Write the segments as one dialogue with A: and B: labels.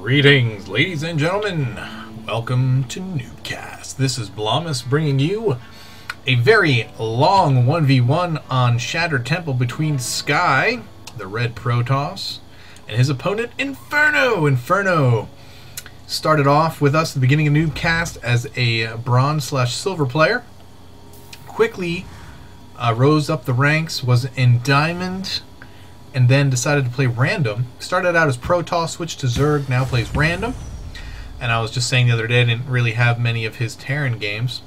A: Greetings, ladies and gentlemen. Welcome to NuubCast. This is Blomus bringing you a very long 1v1 on Shattered Temple between Sky, the red Protoss, and his opponent Inferno. Inferno started off with us at the beginning of NuubCast as a bronze/silver player. Quickly rose up the ranks, was in diamond, and then decided to play random. Started out as Protoss, switched to Zerg, now plays random. And I was just saying the other day I didn't really have many of his Terran games.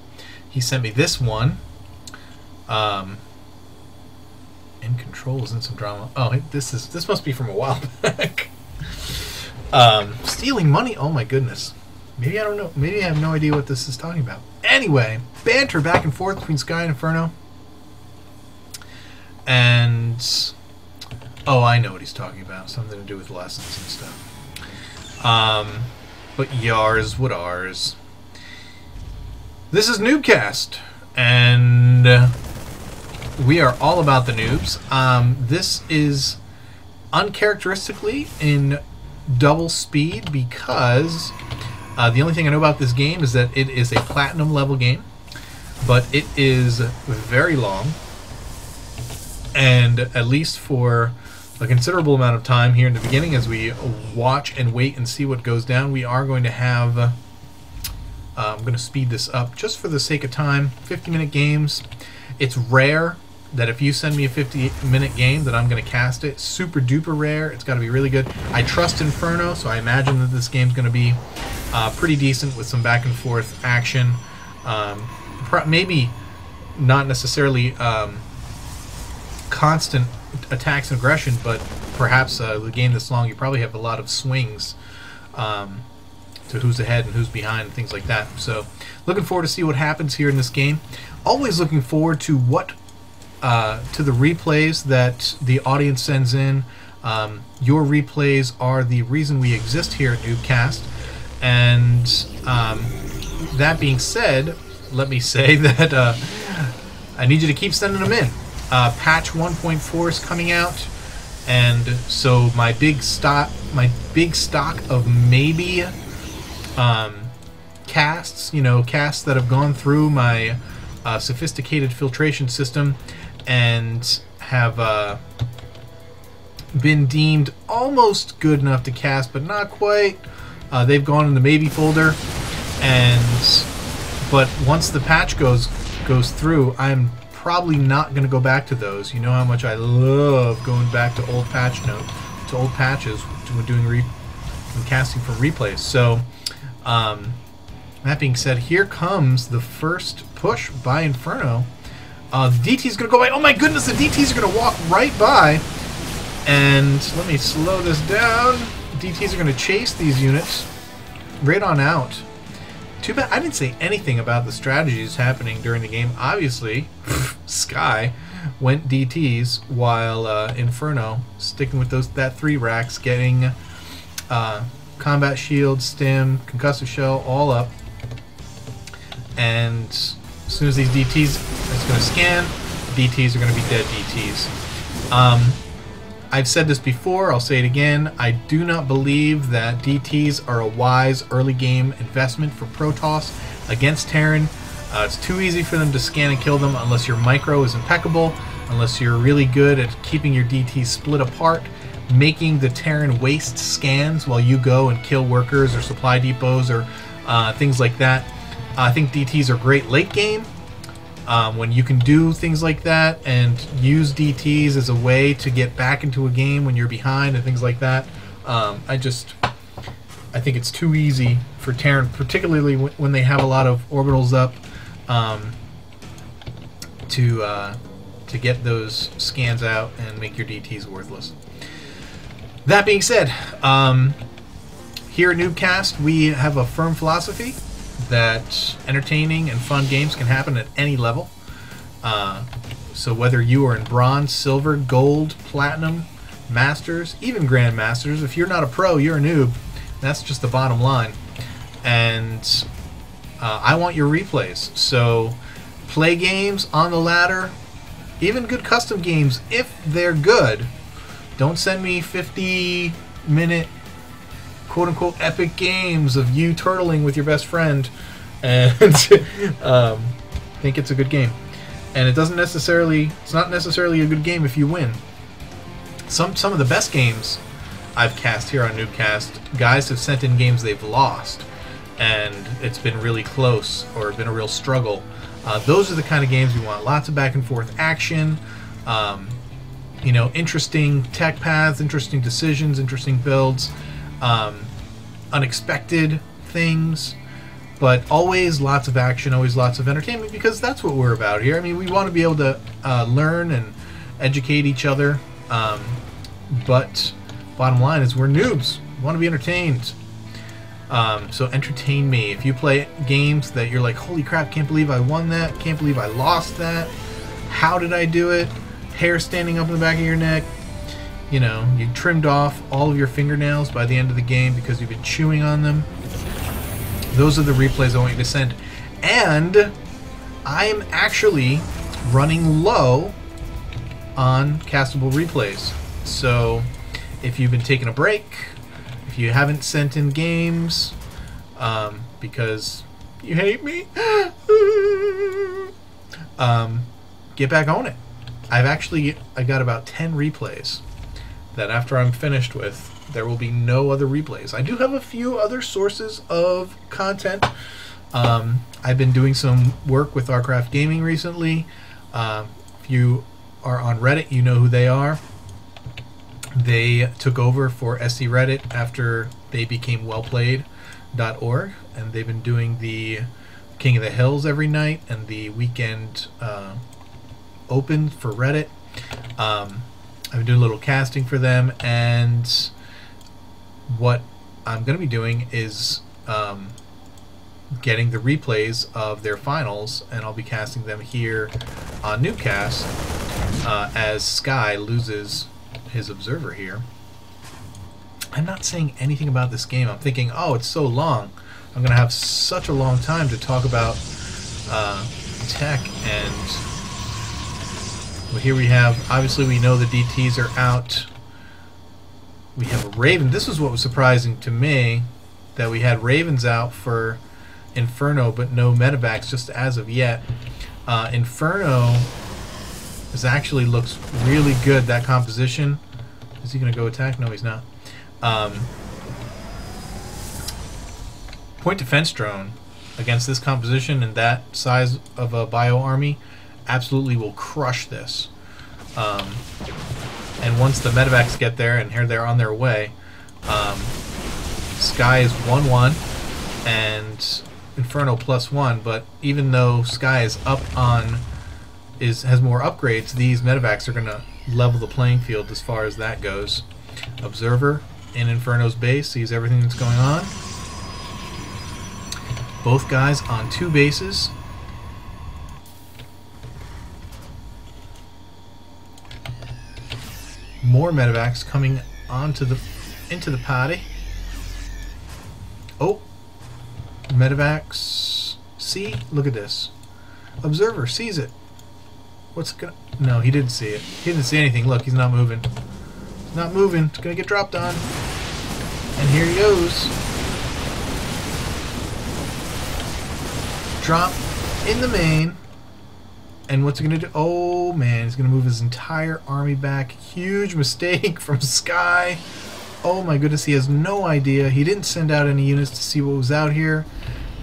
A: He sent me this one. In Control is in some drama. Oh, this must be from a while back. Stealing money? Oh my goodness. Maybe I don't know. Maybe I have no idea what this is talking about. Anyway, banter back and forth between Sky and Inferno. And oh, I know what he's talking about. Something to do with lessons and stuff. But yars, what ours? This is NuubCast, and we are all about the noobs. This is uncharacteristically in double speed because the only thing I know about this game is that it is a platinum level game, but it is very long, and at least for a considerable amount of time here in the beginning as we watch and wait and see what goes down, we are going to have I'm going to speed this up just for the sake of time. 50-minute games. It's rare that if you send me a 50-minute game that I'm going to cast it. Super duper rare. It's got to be really good. I trust Inferno, so I imagine that this game's going to be pretty decent with some back and forth action. Maybe not necessarily constant attacks and aggression, but perhaps the game this long you probably have a lot of swings to who's ahead and who's behind and things like that. So looking forward to see what happens here in this game. Always looking forward to what to the replays that the audience sends in. Your replays are the reason we exist here at NuubCast, and that being said, let me say that I need you to keep sending them in. Patch 1.4 is coming out, and so my big stock of maybe casts, casts that have gone through my sophisticated filtration system and have been deemed almost good enough to cast, but not quite. They've gone in the maybe folder, but once the patch goes through, I'm probably not going to go back to those. You know how much I love going back to old patches when doing when casting from replays. So that being said, here comes the first push by Inferno. The DT's going to go by. Oh my goodness, the DT's are going to walk right by. And let me slow this down. DT's are going to chase these units right on out. Too bad I didn't say anything about the strategies happening during the game. Obviously, Sky went DTs while Inferno sticking with that 3 racks, getting combat shield, stim, concussive shell all up. And as soon as these DTs, it's going to scan. DTs are going to be dead DTs. I've said this before, I'll say it again. I do not believe that DTs are a wise early game investment for Protoss against Terran. It's too easy for them to scan and kill them unless your micro is impeccable, unless you're really good at keeping your DTs split apart, making the Terran waste scans while you go and kill workers or supply depots or things like that. I think DTs are great late game. When you can do things like that and use DTs as a way to get back into a game when you're behind and things like that, I think it's too easy for Terran, particularly when they have a lot of orbitals up, to get those scans out and make your DTs worthless. That being said, here at NuubCast we have a firm philosophy that entertaining and fun games can happen at any level. So whether you are in bronze, silver, gold, platinum, masters, even grandmasters, if you're not a pro, you're a noob. That's just the bottom line. And I want your replays. So play games on the ladder, even good custom games if they're good. Don't send me 50-minute quote-unquote epic games of you turtling with your best friend and think it's a good game. And it's not necessarily a good game if you win. Some of the best games I've cast here on NuubCast, guys have sent in games they've lost, and it's been really close or been a real struggle. Those are the kind of games we want. Lots of back and forth action, you know, interesting tech paths, interesting decisions, interesting builds, unexpected things, but always lots of action, always lots of entertainment, because that's what we're about here. I mean, we want to be able to learn and educate each other, but bottom line is we're noobs. We want to be entertained. So entertain me. If you play games that you're like, holy crap, can't believe I won that, can't believe I lost that, how did I do it, hair standing up in the back of your neck, you know, you trimmed off all of your fingernails by the end of the game because you've been chewing on them, those are the replays I want you to send. And I am actually running low on castable replays. So if you've been taking a break, if you haven't sent in games because you hate me, get back on it. I got about 10 replays that after I'm finished with, there will be no other replays. I do have a few other sources of content. I've been doing some work with Arcraft Gaming recently. If you are on Reddit, you know who they are. They took over for SC Reddit after they became wellplayed.org, and they've been doing the King of the Hills every night and the weekend open for Reddit. I've been doing a little casting for them, and what I'm going to be doing is getting the replays of their finals, and I'll be casting them here on NuubCast as Sky loses his observer here. I'm not saying anything about this game. I'm thinking, oh, it's so long. I'm going to have such a long time to talk about tech. And well, here we have, obviously we know the DTs are out. We have a Raven. This is what was surprising to me, that we had Ravens out for Inferno, but no medevacs just as of yet. Inferno actually looks really good, that composition. Is he going to go attack? No, he's not. Point defense drone against this composition and that size of a bio army absolutely will crush this. And once the medevacs get there, and here they're on their way, Sky is 1-1 and Inferno +1, but even though Sky is up on has more upgrades, these medevacs are going to level the playing field as far as that goes. Observer in Inferno's base sees everything that's going on. Both guys on 2 bases. More medevacs coming into the party. Oh, medevacs. See, look at this. Observer sees it. What's it gonna... No, he didn't see it. He didn't see anything. Look, he's not moving. He's not moving. It's gonna get dropped on. And here he goes. Drop in the main. And what's he gonna do? Oh man, he's gonna move his entire army back. Huge mistake from Sky. Oh my goodness, he has no idea. He didn't send out any units to see what was out here.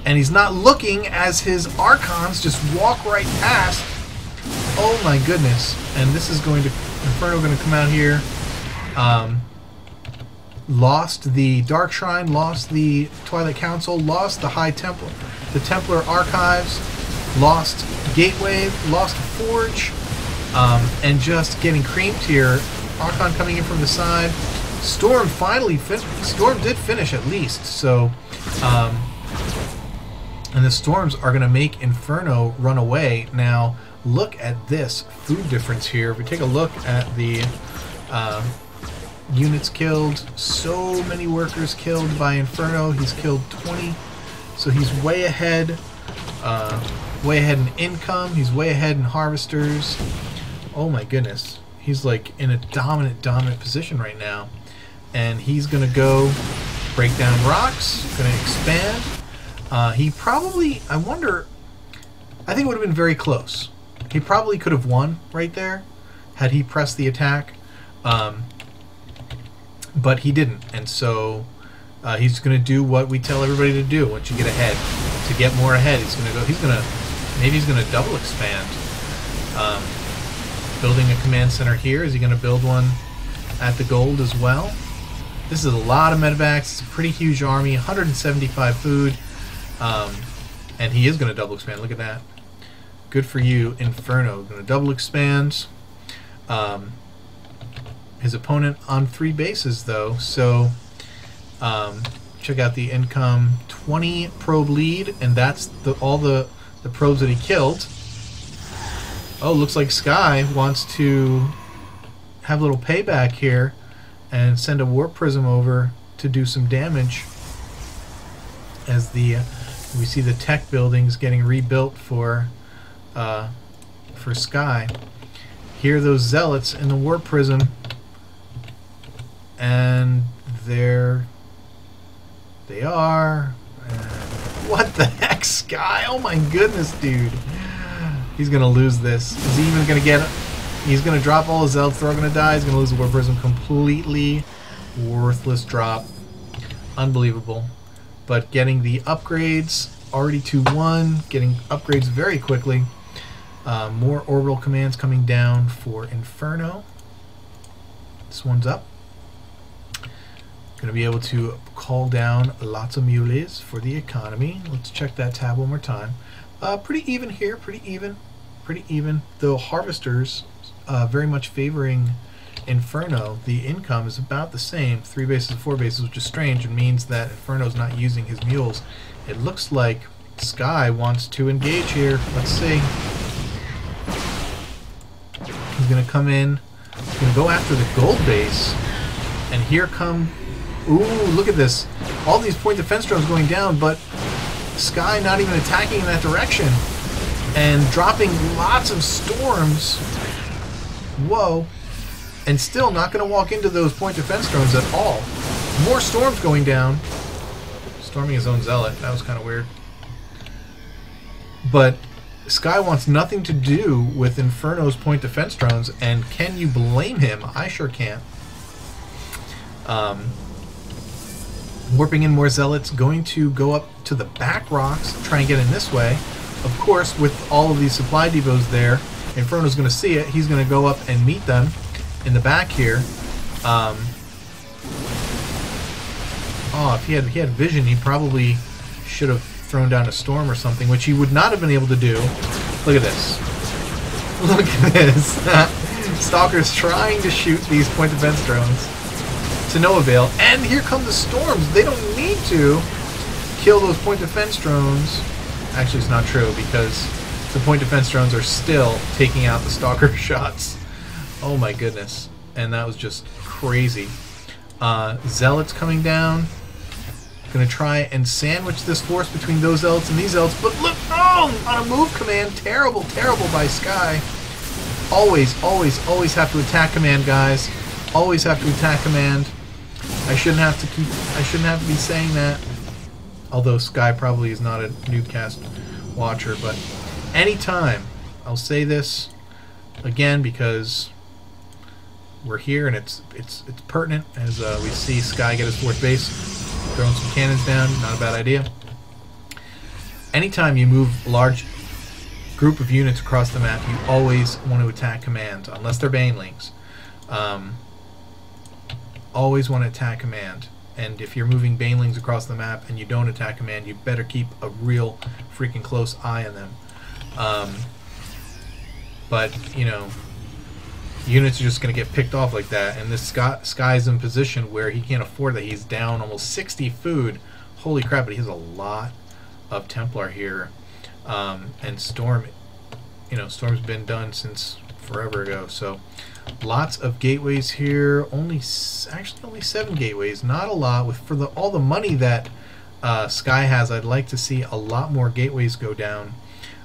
A: And he's not looking as his Archons just walk right past. Oh my goodness. And this is going to... Inferno going to come out here. Lost the Dark Shrine, lost the Twilight Council, lost the High Templar, the Templar Archives, lost Gateway, lost Forge, and just getting creamed here. Archon coming in from the side. Storm finally Storm did finish at least, so and the Storms are going to make Inferno run away. Now look at this food difference here. If we take a look at the units killed, so many workers killed by Inferno. He's killed 20, so he's way ahead in income. He's way ahead in harvesters. Oh my goodness, he's like in a dominant position right now. And he's gonna go break down rocks. Gonna expand. He probably, I wonder, I think it would have been very close. He probably could have won right there had he pressed the attack, but he didn't, and so he's going to do what we tell everybody to do once you get ahead. To get more ahead, maybe he's going to double expand. Building a command center here. Is he going to build one at the gold as well? This is a lot of medevacs. It's a pretty huge army, 175 food, and he is going to double expand. Look at that. Good for you, Inferno. Going to double expand. His opponent on 3 bases, though, so check out the income. 20 probe lead, and that's all the probes that he killed. Oh, looks like Sky wants to have a little payback here and send a warp prism over to do some damage as we see the tech buildings getting rebuilt for Sky. Here are those zealots in the warp prism, and there they are. What the heck, Sky? Oh my goodness, dude. He's gonna lose this. Is he even gonna get it? He's gonna drop all his zealots. They're all gonna die. He's gonna lose the warp prism. Completely worthless drop. Unbelievable. But getting the upgrades already 2-1. Getting upgrades very quickly. More orbital commands coming down for Inferno. This one's up. Going to be able to call down lots of mules for the economy. Let's check that tab one more time. Pretty even here, pretty even. Though Harvesters very much favoring Inferno. The income is about the same, 3 bases and 4 bases, which is strange. It means that Inferno's not using his mules. It looks like Sky wants to engage here. Let's see. He's going to come in. He's going to go after the gold base. And here come... Ooh, look at this. All these point defense drones going down, but Sky not even attacking in that direction. And dropping lots of storms. Whoa. And still not going to walk into those point defense drones at all. More storms going down. Storming his own zealot. That was kind of weird. But Sky wants nothing to do with Inferno's point defense drones, and can you blame him? I sure can't. Warping in more zealots, going to go up to the back rocks, try and get in this way. Of course, with all of these supply depots there, Inferno's going to see it. He's going to go up and meet them in the back here. Oh, if he had vision, he probably should have thrown down a storm or something, which he would not have been able to do. Look at this. Look at this. Stalker's trying to shoot these point defense drones to no avail. And here come the storms. They don't need to kill those point defense drones. Actually, it's not true, because the point defense drones are still taking out the Stalker shots. Oh my goodness. And that was just crazy. Zealots coming down. Gonna try and sandwich this force between those zealots and these zealots, but look, oh, on a move command, terrible by Sky. Always have to attack command, guys. Always have to attack command. I shouldn't have to be saying that. Although Sky probably is not a NuubCast watcher, but anytime, I'll say this again because we're here and it's pertinent as we see Sky get his 4th base. Throwing some cannons down, not a bad idea. Anytime you move a large group of units across the map, you always want to attack command, unless they're banelings. Always want to attack command. And if you're moving banelings across the map and you don't attack command, you better keep a real freaking close eye on them. But, you know, units are just going to get picked off like that, and this Sky's in position where he can't afford that. He's down almost 60 food. Holy crap, but he has a lot of Templar here. And Storm, you know, Storm's been done since forever ago, so lots of gateways here. Actually only 7 gateways, not a lot. For all the money that Sky has, I'd like to see a lot more gateways go down.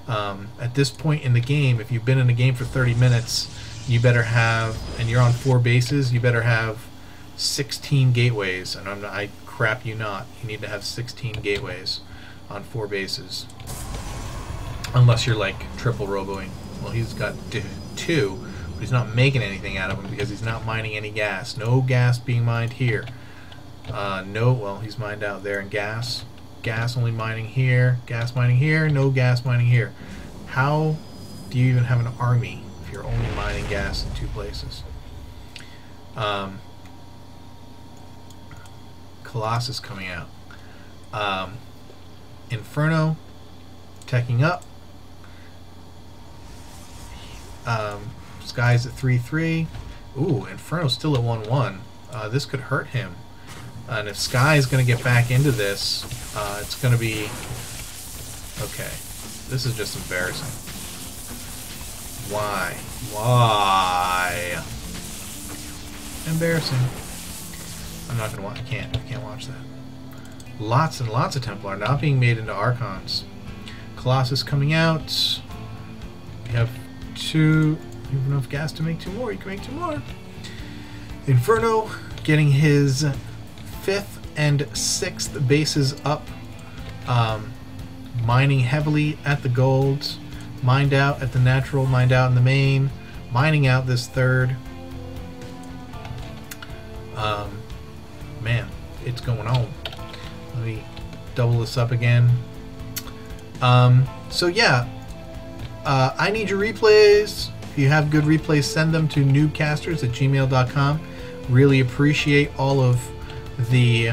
A: At this point in the game, if you've been in the game for 30 minutes, you better have, and you're on 4 bases, you better have 16 gateways. And I crap you not. You need to have 16 gateways on 4 bases. Unless you're like triple roboing. Well, he's got 2, but he's not making anything out of them because he's not mining any gas. No gas being mined here. No, well, he's mined out there in gas. Gas only mining here. Gas mining here. No gas mining here. How do you even have an army if you're only mining gas in 2 places? Colossus coming out. Inferno teching up. Sky's at 3-3. Ooh, Inferno's still at 1-1. This could hurt him. And if Sky is going to get back into this, it's going to be... Okay. This is just embarrassing. Why? Why? Embarrassing. I'm not going to watch. I can't watch that. Lots and lots of Templar not being made into Archons. Colossus coming out. We have 2... You have enough gas to make 2 more. You can make 2 more. Inferno getting his 5th and 6th bases up. Mining heavily at the golds. Mined out at the natural. Mined out in the main. Mining out this 3rd. Man, it's going on. Let me double this up again. So yeah, I need your replays. If you have good replays, send them to NuubCasters@gmail.com. Really appreciate all of the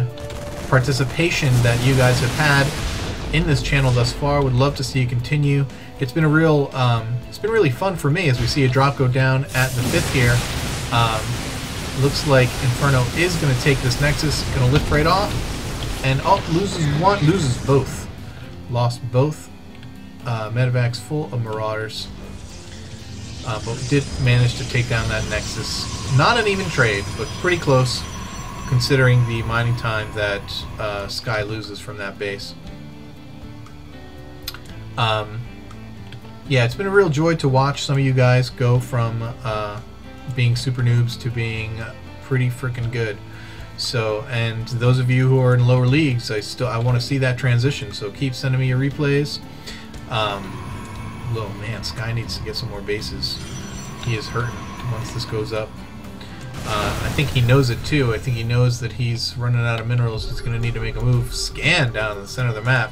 A: participation that you guys have had in this channel thus far. Would love to see you continue. It's been a real, it's been really fun for me as we see a drop go down at the 5th here. Looks like Inferno is going to take this Nexus, going to lift right off, and loses one, loses both. Lost both. Medevacs full of Marauders. But did manage to take down that Nexus. Not an even trade, but pretty close, considering the mining time that Sky loses from that base. Yeah, it's been a real joy to watch some of you guys go from being super noobs to being pretty freaking good. So, and those of you who are in lower leagues, I want to see that transition. So keep sending me your replays. Oh man, Sky needs to get some more bases. He is hurting once this goes up. I think he knows it too. I think he knows that he's running out of minerals. He's going to need to make a move. Scan down in the center of the map.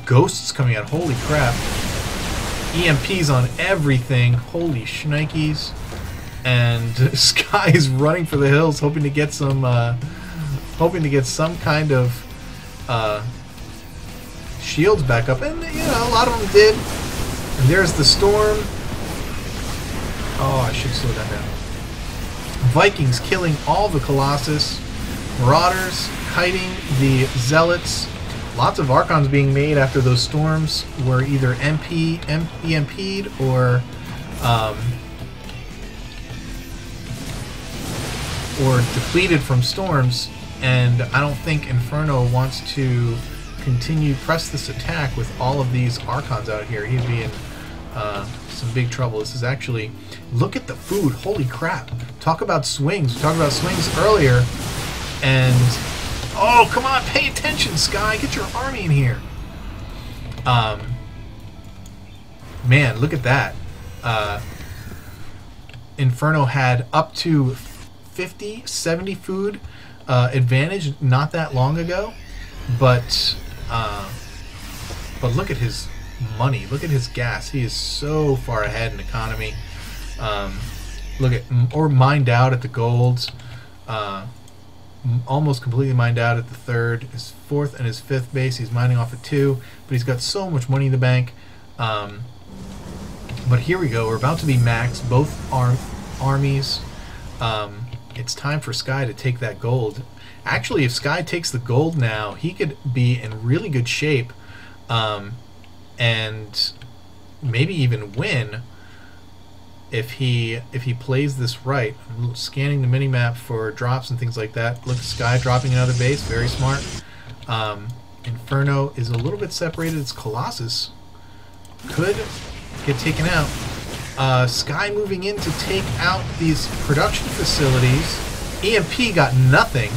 A: Ghosts coming out. Holy crap. EMPs on everything. Holy shnikes. And Sky is running for the hills, hoping to get some kind of shields back up. And you know, a lot of them did. And there's the storm. Oh, I should slow that down. Vikings killing all the Colossus. Marauders kiting the Zealots. Lots of Archons being made after those storms were either EMP'd or depleted from storms, and I don't think Inferno wants to press this attack with all of these Archons out here. He'd be in some big trouble. This is actually, look at the food, holy crap. Talk about swings. We talked about swings earlier, and oh, come on, pay attention, Sky. Get your army in here. Man, look at that. Inferno had up to 50, 70 food advantage not that long ago, but look at his money. Look at his gas. He is so far ahead in economy. Look at, or mined out at the golds. Almost completely mined out at the 3rd, his 4th and his 5th base. He's mining off at 2, but he's got so much money in the bank. But here we go. We're about to be maxed, both armies. It's time for Sky to take that gold. Actually, if Sky takes the gold now, he could be in really good shape, and maybe even win if he plays this right. I'm scanning the minimap for drops and things like that. Look, Sky dropping another base, very smart. Inferno is a little bit separated. It's Colossus could get taken out. Sky moving in to take out these production facilities. EMP got nothing.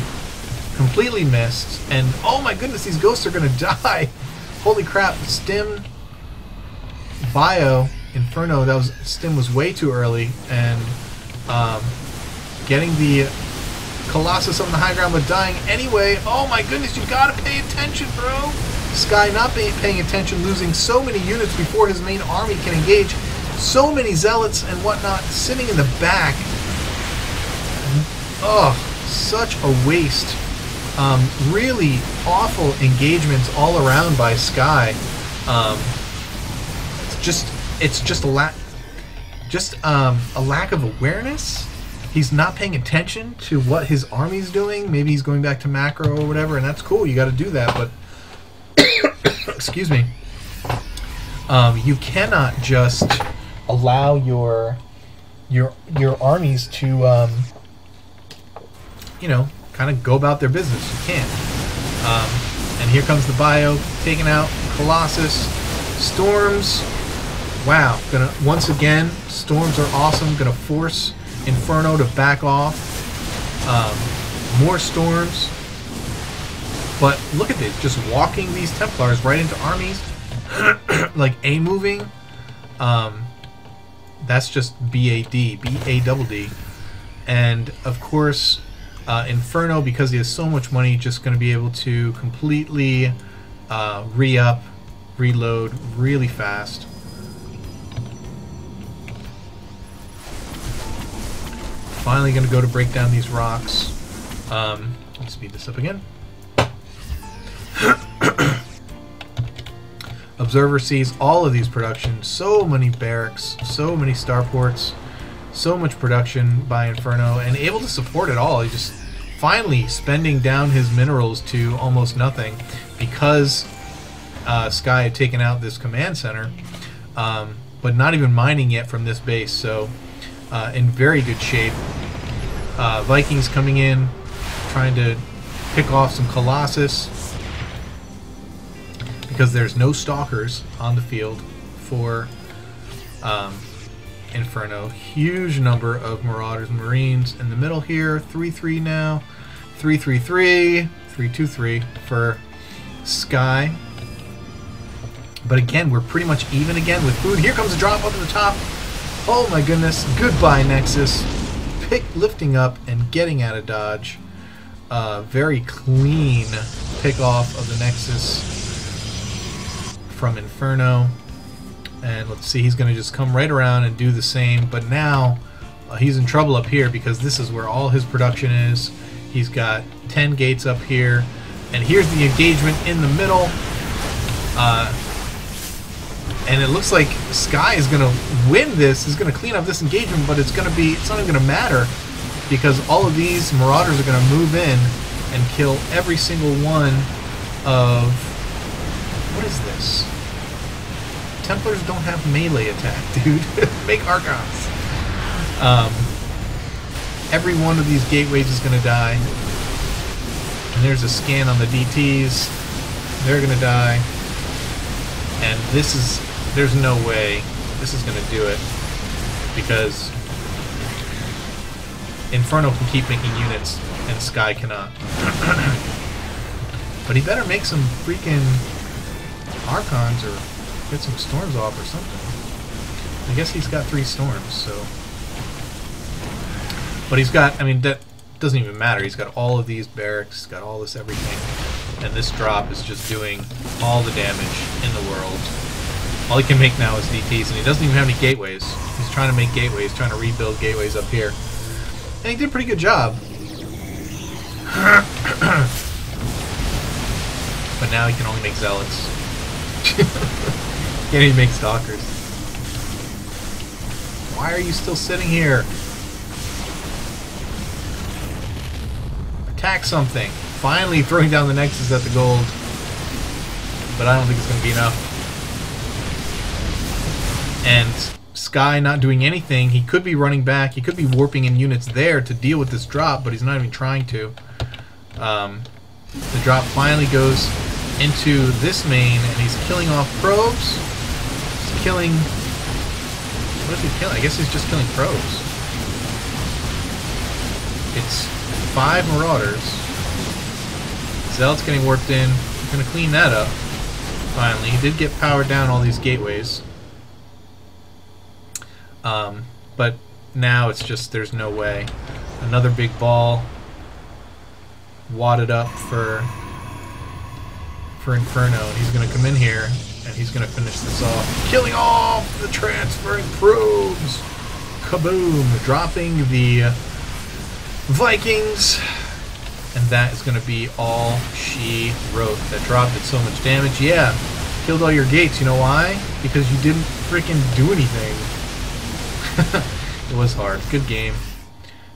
A: completely missed. And oh my goodness, these ghosts are going to die. Holy crap. Stim, Bio, Inferno, Stim was way too early. And getting the Colossus on the high ground, but dying anyway. Oh my goodness, you gotta pay attention, bro. Sky not paying attention, losing so many units before his main army can engage. So many zealots and whatnot sitting in the back. Oh, such a waste. Really awful engagements all around by Sky. It's just a lack of awareness. He's not paying attention to what his army's doing. Maybe he's going back to macro or whatever, and that's cool. You got to do that, but excuse me. You cannot just allow your armies to you know, kind of go about their business. You can't. And here comes the Bio, taking out Colossus. Storms. Wow. Gonna once again. Storms are awesome. Gonna force Inferno to back off. More storms. But look at this. Just walking these Templars right into armies. Like A-moving. That's just BAD. B-A-double-D. And, of course, Inferno, because he has so much money, just going to be able to completely re-up, reload really fast. Finally going to go to break down these rocks. Let's speed this up again. Observer sees all of these productions, so many barracks, so many starports, so much production by Inferno, and able to support it all. He just finally spending down his minerals to almost nothing because Sky had taken out this command center, but not even mining yet from this base, so in very good shape. Vikings coming in, trying to pick off some Colossus because there's no stalkers on the field for Inferno. Huge number of Marauders and Marines in the middle here. 3-3 now. 3-3-3. 3-2-3 for Sky. But again, we're pretty much even again with food. Here comes a drop up at the top. Oh my goodness. Goodbye, Nexus. Lifting up and getting out of dodge. Very clean pick off of the Nexus from Inferno. And let's see, he's going to just come right around and do the same. But now he's in trouble up here because this is where all his production is. He's got 10 gates up here. And here's the engagement in the middle. And it looks like Sky is going to win this. He's going to clean up this engagement, but it's not even going to matter because all of these Marauders are going to move in and kill every single one of... What is this? Templars don't have melee attack, dude. Make Archons. Every one of these gateways is going to die. And there's a scan on the DTs. They're going to die. And this is... There's no way this is going to do it. Because Inferno can keep making units and Sky cannot. But he better make some freaking Archons or get some storms off or something. I guess he's got 3 storms, so... But he's got, I mean, that doesn't even matter. He's got all of these barracks, he's got all this everything. And this drop is just doing all the damage in the world. All he can make now is DTs, and he doesn't even have any gateways. He's trying to make gateways, trying to rebuild gateways up here. And he did a pretty good job. But now he can only make zealots. Can't even make stalkers. Why are you still sitting here? Attack something. Finally throwing down the Nexus at the gold. But I don't think it's going to be enough. And Sky not doing anything. He could be running back. He could be warping in units there to deal with this drop, but he's not even trying to. The drop finally goes into this main, and he's killing off probes. He's killing... What is he killing? I guess he's just killing probes. It's 5 Marauders. Zealot's getting warped in. He's going to clean that up. Finally, he did get powered down all these gateways. But now it's just, there's no way. Another big ball. Wadded up for Inferno. And he's going to come in here, and he's going to finish this off. Killing off the transferring probes. Kaboom. Dropping the Vikings. And that is going to be all she wrote. That drop did so much damage. Yeah, killed all your gates. You know why? Because you didn't freaking do anything. It was hard. Good game.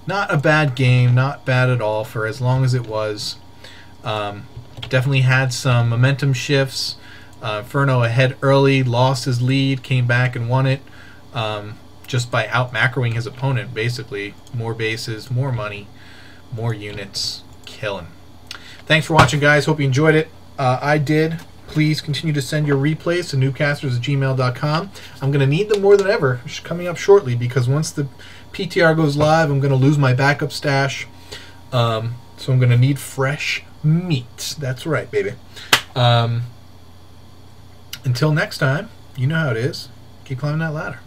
A: Not a bad game. Not bad at all for as long as it was. Definitely had some momentum shifts. Inferno ahead early, lost his lead, came back and won it. Just by out-macroing his opponent, basically. More bases, more money, more units. Killing. Thanks for watching, guys. Hope you enjoyed it. I did. Please continue to send your replays to noobcasters@gmail.com. I'm going to need them more than ever coming up shortly, because once the PTR goes live, I'm going to lose my backup stash. So I'm going to need fresh meat. That's right, baby. Until next time, you know how it is. Keep climbing that ladder.